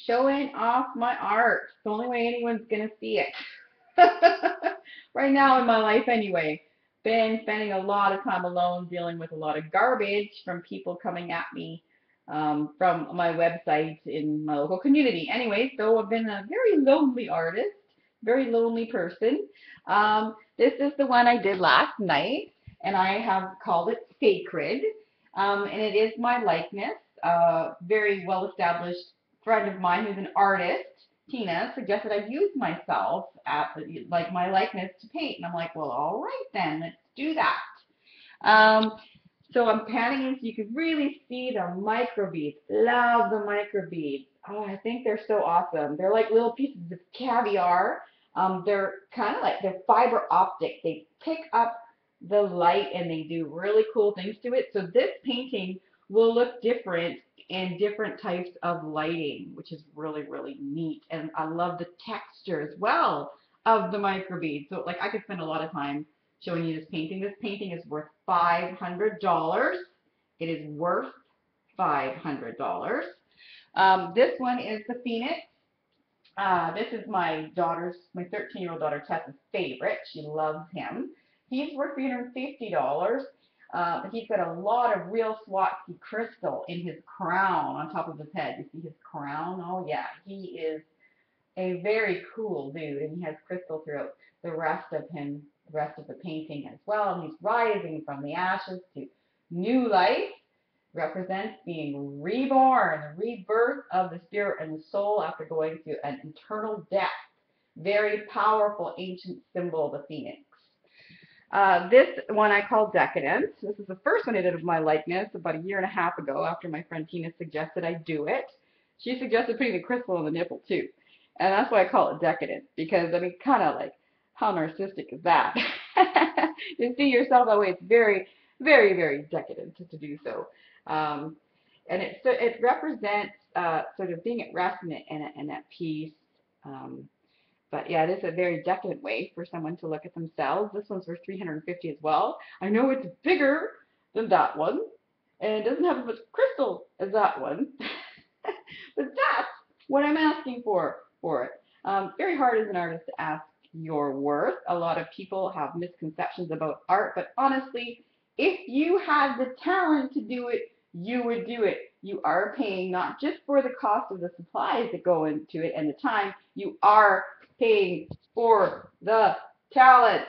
showing off my art. It's the only way anyone's gonna see it. Right now in my life anyway. Been spending a lot of time alone dealing with a lot of garbage from people coming at me from my website in my local community. Anyway, so I've been a very lonely artist, very lonely person. This is the one I did last night, and I have called it Sacred. And it is my likeness. Very well established friend of mine who's an artist, Tina, suggested I use myself at like my likeness to paint. And I'm like, well, all right then, let's do that. Um, so I'm panning in so you can really see the microbeads. Love the microbeads. Oh, I think they're so awesome. They're like little pieces of caviar. They're kind of like they're fiber optic. They pick up the light and they do really cool things to it. So this painting will look different in different types of lighting, which is really, really neat. And I love the texture as well of the microbeads. So like I could spend a lot of time showing you this painting. This painting is worth $500. It is worth $500. This one is the Phoenix. This is my 13-year-old daughter Tessa's favorite. She loves him. He's worth $350. He's got a lot of real Swarovski crystal in his crown on top of his head. You see his crown? Oh yeah, he is a very cool dude, and he has crystal throughout the rest of him, the rest of the painting as well. And he's rising from the ashes to new life, represents being reborn, the rebirth of the spirit and the soul after going through an eternal death. Very powerful ancient symbol, the phoenix. This one I call Decadence. This is the first one I did of my likeness about a year and a half ago after my friend Tina suggested I do it. She suggested putting the crystal on the nipple too. And that's why I call it Decadent, because I mean, kind of like, how narcissistic is that? You see yourself that way, it's very, very, very decadent to do so. Um, and it represents sort of being at rest and at peace. Um, but yeah, it is a very decadent way for someone to look at themselves. This one's worth 350 as well. I know it's bigger than that one, and it doesn't have as much crystal as that one. But that's what I'm asking for it. Very hard as an artist to ask your worth. A lot of people have misconceptions about art, but honestly, if you had the talent to do it, you would do it. You are paying not just for the cost of the supplies that go into it and the time, you are paying for the talent.